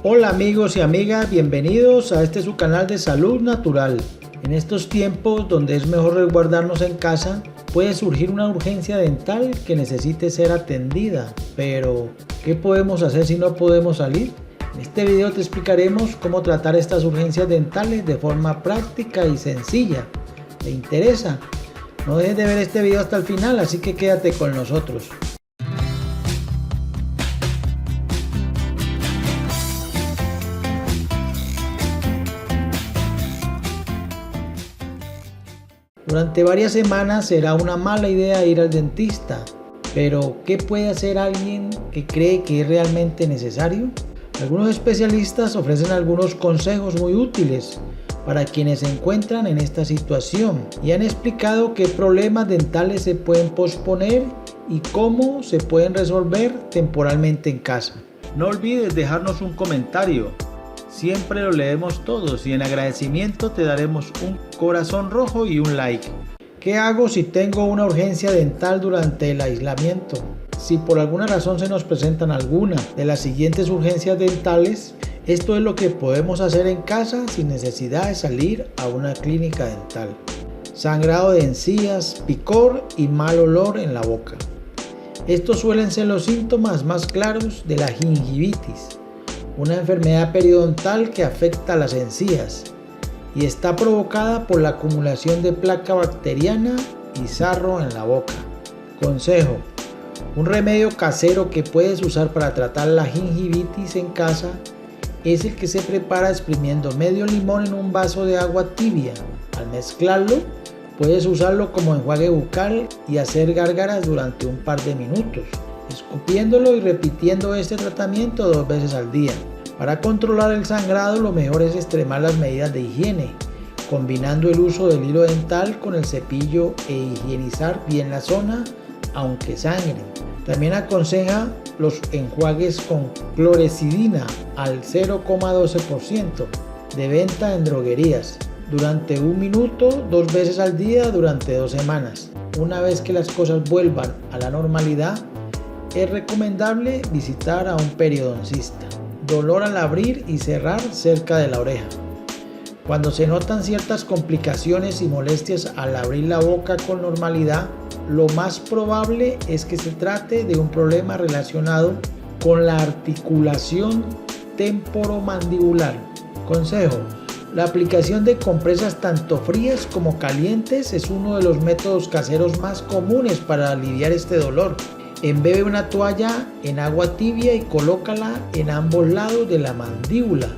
Hola amigos y amigas, bienvenidos a este su canal de salud natural. En estos tiempos donde es mejor resguardarnos en casa, puede surgir una urgencia dental que necesite ser atendida. Pero, ¿qué podemos hacer si no podemos salir? En este video te explicaremos cómo tratar estas urgencias dentales de forma práctica y sencilla. ¿Te interesa? No dejes de ver este video hasta el final, así que quédate con nosotros. Durante varias semanas será una mala idea ir al dentista, pero ¿qué puede hacer alguien que cree que es realmente necesario? Algunos especialistas ofrecen algunos consejos muy útiles para quienes se encuentran en esta situación y han explicado qué problemas dentales se pueden posponer y cómo se pueden resolver temporalmente en casa. No olvides dejarnos un comentario. Siempre lo leemos todos y en agradecimiento te daremos un corazón rojo y un like. ¿Qué hago si tengo una urgencia dental durante el aislamiento? Si por alguna razón se nos presentan alguna de las siguientes urgencias dentales, esto es lo que podemos hacer en casa sin necesidad de salir a una clínica dental. Sangrado de encías, picor y mal olor en la boca. Estos suelen ser los síntomas más claros de la gingivitis, una enfermedad periodontal que afecta a las encías y está provocada por la acumulación de placa bacteriana y sarro en la boca. Consejo: un remedio casero que puedes usar para tratar la gingivitis en casa es el que se prepara exprimiendo medio limón en un vaso de agua tibia. Al mezclarlo, puedes usarlo como enjuague bucal y hacer gárgaras durante un par de minutos, escupiéndolo y repitiendo este tratamiento 2 veces al día. Para controlar el sangrado, lo mejor es extremar las medidas de higiene, combinando el uso del hilo dental con el cepillo e higienizar bien la zona, aunque sangren. También aconseja los enjuagues con clorexidina al 0,12% de venta en droguerías durante 1 minuto 2 veces al día durante 2 semanas. Una vez que las cosas vuelvan a la normalidad, es recomendable visitar a un periodoncista. Dolor al abrir y cerrar cerca de la oreja. Cuando se notan ciertas complicaciones y molestias al abrir la boca con normalidad, lo más probable es que se trate de un problema relacionado con la articulación temporomandibular. Consejo: la aplicación de compresas tanto frías como calientes es uno de los métodos caseros más comunes para aliviar este dolor. Embebe una toalla en agua tibia y colócala en ambos lados de la mandíbula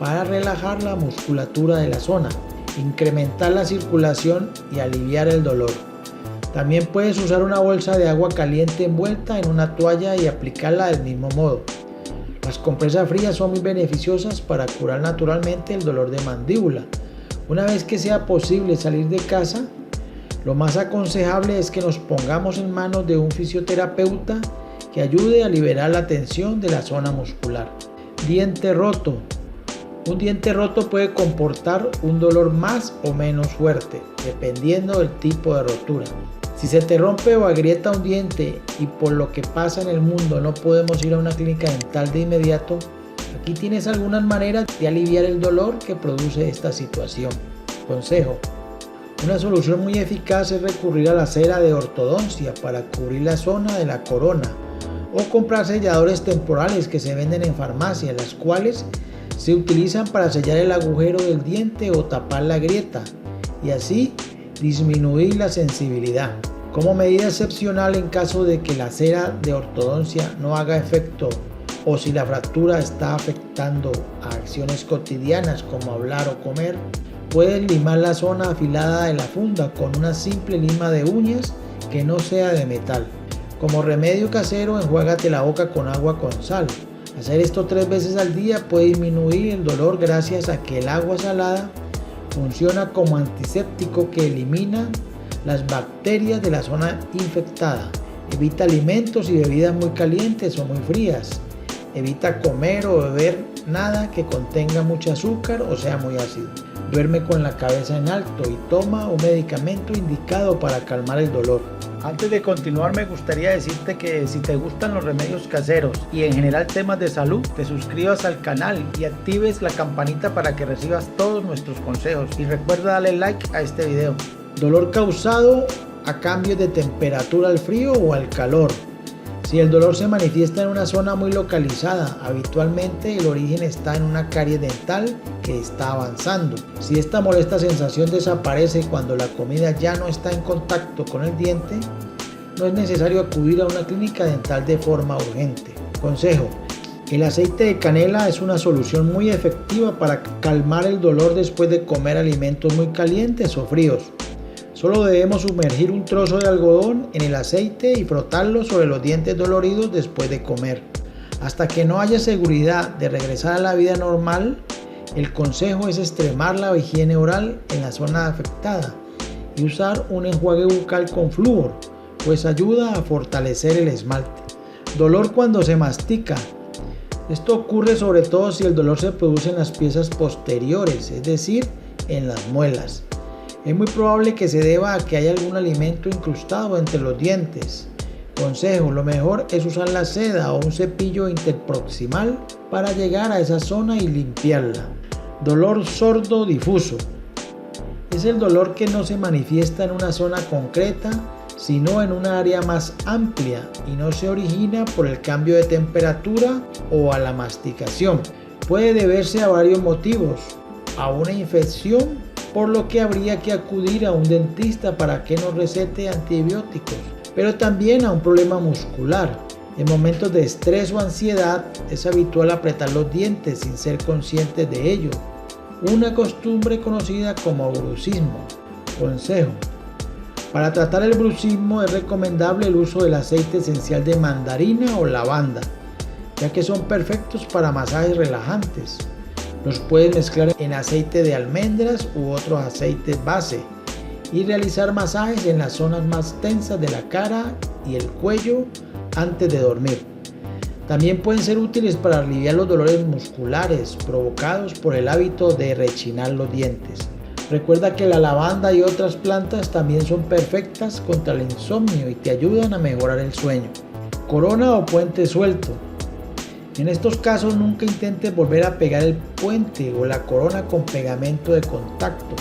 para relajar la musculatura de la zona, incrementar la circulación y aliviar el dolor. También puedes usar una bolsa de agua caliente envuelta en una toalla y aplicarla del mismo modo. Las compresas frías son muy beneficiosas para curar naturalmente el dolor de mandíbula. Una vez que sea posible salir de casa, lo más aconsejable es que nos pongamos en manos de un fisioterapeuta que ayude a liberar la tensión de la zona muscular. Diente roto. Un diente roto puede comportar un dolor más o menos fuerte, dependiendo del tipo de rotura. Si se te rompe o agrieta un diente y por lo que pasa en el mundo no podemos ir a una clínica dental de inmediato, aquí tienes algunas maneras de aliviar el dolor que produce esta situación. Consejo: una solución muy eficaz es recurrir a la cera de ortodoncia para cubrir la zona de la corona o comprar selladores temporales que se venden en farmacias, las cuales se utilizan para sellar el agujero del diente o tapar la grieta y así disminuir la sensibilidad. Como medida excepcional, en caso de que la cera de ortodoncia no haga efecto o si la fractura está afectando a acciones cotidianas como hablar o comer, puedes limar la zona afilada de la funda con una simple lima de uñas que no sea de metal. Como remedio casero, enjuágate la boca con agua con sal. Hacer esto 3 veces al día puede disminuir el dolor gracias a que el agua salada funciona como antiséptico que elimina las bacterias de la zona infectada. Evita alimentos y bebidas muy calientes o muy frías. Evita comer o beber nada que contenga mucho azúcar o sea muy ácido. Duerme con la cabeza en alto y toma un medicamento indicado para calmar el dolor. Antes de continuar, me gustaría decirte que si te gustan los remedios caseros y en general temas de salud, te suscribas al canal y actives la campanita para que recibas todos nuestros consejos. Y recuerda darle like a este video. Dolor causado a cambios de temperatura al frío o al calor. Si el dolor se manifiesta en una zona muy localizada, habitualmente el origen está en una caries dental que está avanzando. Si esta molesta sensación desaparece cuando la comida ya no está en contacto con el diente, no es necesario acudir a una clínica dental de forma urgente. Consejo: el aceite de canela es una solución muy efectiva para calmar el dolor después de comer alimentos muy calientes o fríos. Solo debemos sumergir un trozo de algodón en el aceite y frotarlo sobre los dientes doloridos después de comer. Hasta que no haya seguridad de regresar a la vida normal, el consejo es extremar la higiene oral en la zona afectada y usar un enjuague bucal con flúor, pues ayuda a fortalecer el esmalte. Dolor cuando se mastica. Esto ocurre sobre todo si el dolor se produce en las piezas posteriores, es decir, en las muelas. Es muy probable que se deba a que haya algún alimento incrustado entre los dientes. Consejo: lo mejor es usar la seda o un cepillo interproximal para llegar a esa zona y limpiarla. Dolor sordo difuso. Es el dolor que no se manifiesta en una zona concreta, sino en un área más amplia y no se origina por el cambio de temperatura o a la masticación. Puede deberse a varios motivos: a una infección, por lo que habría que acudir a un dentista para que nos recete antibióticos, pero también a un problema muscular. En momentos de estrés o ansiedad es habitual apretar los dientes sin ser conscientes de ello, una costumbre conocida como bruxismo. Consejo: para tratar el bruxismo es recomendable el uso del aceite esencial de mandarina o lavanda, ya que son perfectos para masajes relajantes. Los puedes mezclar en aceite de almendras u otros aceites base y realizar masajes en las zonas más tensas de la cara y el cuello antes de dormir. También pueden ser útiles para aliviar los dolores musculares provocados por el hábito de rechinar los dientes. Recuerda que la lavanda y otras plantas también son perfectas contra el insomnio y te ayudan a mejorar el sueño. Corona o puente suelto. En estos casos nunca intentes volver a pegar el puente o la corona con pegamento de contacto.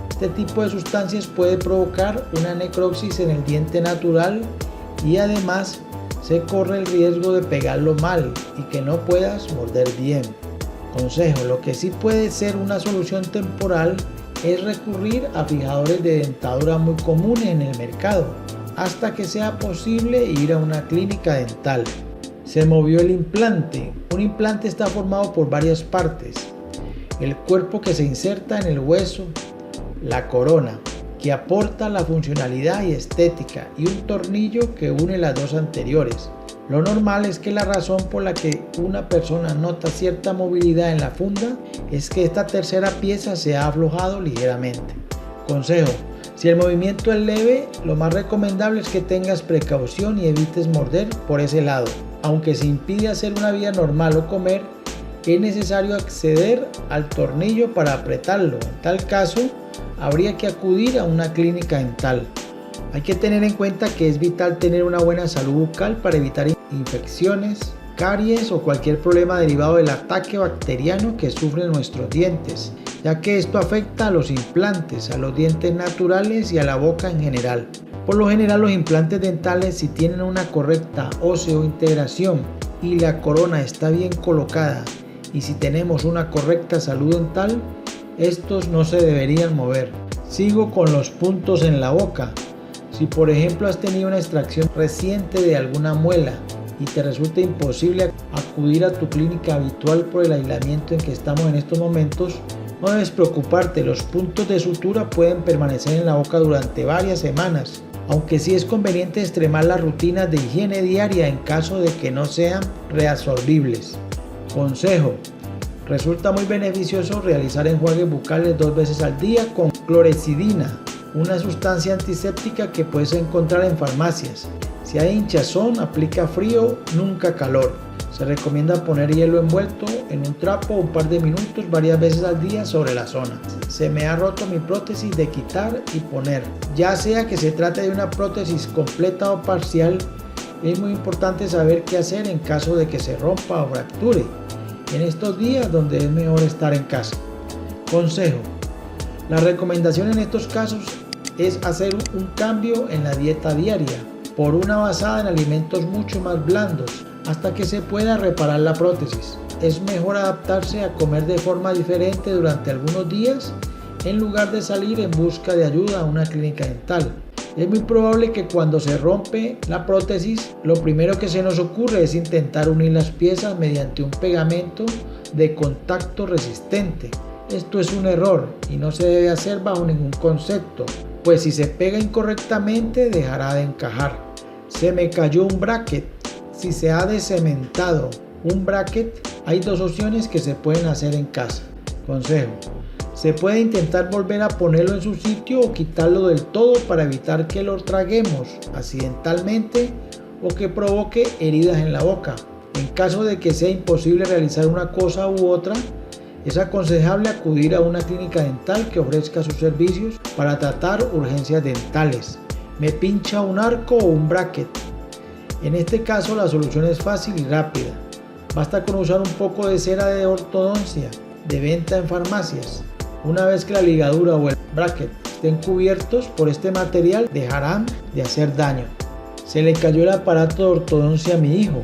Este tipo de sustancias puede provocar una necrosis en el diente natural y además se corre el riesgo de pegarlo mal y que no puedas morder bien. Consejo: lo que sí puede ser una solución temporal es recurrir a fijadores de dentadura muy comunes en el mercado hasta que sea posible ir a una clínica dental. Se movió el implante. Un implante está formado por varias partes: el cuerpo que se inserta en el hueso, la corona, que aporta la funcionalidad y estética, y un tornillo que une las dos anteriores. Lo normal es que la razón por la que una persona nota cierta movilidad en la funda es que esta tercera pieza se ha aflojado ligeramente. Consejo: si el movimiento es leve, lo más recomendable es que tengas precaución y evites morder por ese lado. Aunque se impide hacer una vida normal o comer, es necesario acceder al tornillo para apretarlo. En tal caso, habría que acudir a una clínica dental. Hay que tener en cuenta que es vital tener una buena salud bucal para evitar infecciones, caries o cualquier problema derivado del ataque bacteriano que sufren nuestros dientes, ya que esto afecta a los implantes, a los dientes naturales y a la boca en general. Por lo general, los implantes dentales, si tienen una correcta óseo-integración y la corona está bien colocada, y si tenemos una correcta salud dental, estos no se deberían mover. Sigo con los puntos en la boca. Si por ejemplo has tenido una extracción reciente de alguna muela y te resulta imposible acudir a tu clínica habitual por el aislamiento en que estamos en estos momentos, no debes preocuparte. Los puntos de sutura pueden permanecer en la boca durante varias semanas, aunque sí es conveniente extremar las rutinas de higiene diaria en caso de que no sean reabsorbibles. Consejo: resulta muy beneficioso realizar enjuagues bucales 2 veces al día con clorexidina, una sustancia antiséptica que puedes encontrar en farmacias. Si hay hinchazón, aplica frío, nunca calor. Se recomienda poner hielo envuelto en un trapo un par de minutos varias veces al día sobre la zona. Se me ha roto mi prótesis de quitar y poner. Ya sea que se trate de una prótesis completa o parcial, es muy importante saber qué hacer en caso de que se rompa o fracture en estos días donde es mejor estar en casa. Consejo: la recomendación en estos casos es hacer un cambio en la dieta diaria por una basada en alimentos mucho más blandos hasta que se pueda reparar la prótesis. Es mejor adaptarse a comer de forma diferente durante algunos días en lugar de salir en busca de ayuda a una clínica dental. Es muy probable que cuando se rompe la prótesis, lo primero que se nos ocurre es intentar unir las piezas mediante un pegamento de contacto resistente. Esto es un error y no se debe hacer bajo ningún concepto, pues si se pega incorrectamente dejará de encajar. Se me cayó un bracket. Si se ha descementado un bracket, hay dos opciones que se pueden hacer en casa. Consejo: se puede intentar volver a ponerlo en su sitio o quitarlo del todo para evitar que lo traguemos accidentalmente o que provoque heridas en la boca. En caso de que sea imposible realizar una cosa u otra, es aconsejable acudir a una clínica dental que ofrezca sus servicios para tratar urgencias dentales. Me pincha un arco o un bracket. En este caso la solución es fácil y rápida. Basta con usar un poco de cera de ortodoncia de venta en farmacias. Una vez que la ligadura o el bracket estén cubiertos por este material, dejarán de hacer daño. Se le cayó el aparato de ortodoncia a mi hijo.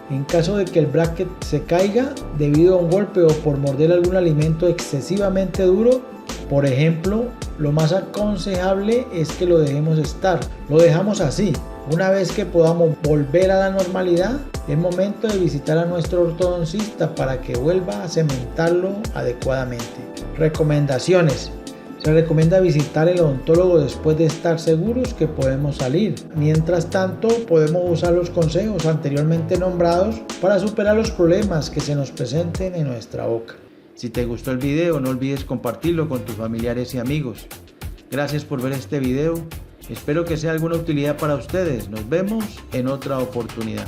En caso de que el bracket se caiga debido a un golpe o por morder algún alimento excesivamente duro, por ejemplo, lo más aconsejable es que lo dejemos estar. Lo dejamos así. Una vez que podamos volver a la normalidad, es momento de visitar a nuestro ortodoncista para que vuelva a cementarlo adecuadamente. Recomendaciones: se recomienda visitar el odontólogo después de estar seguros que podemos salir. Mientras tanto, podemos usar los consejos anteriormente nombrados para superar los problemas que se nos presenten en nuestra boca. Si te gustó el video, no olvides compartirlo con tus familiares y amigos. Gracias por ver este video. Espero que sea de alguna utilidad para ustedes. Nos vemos en otra oportunidad.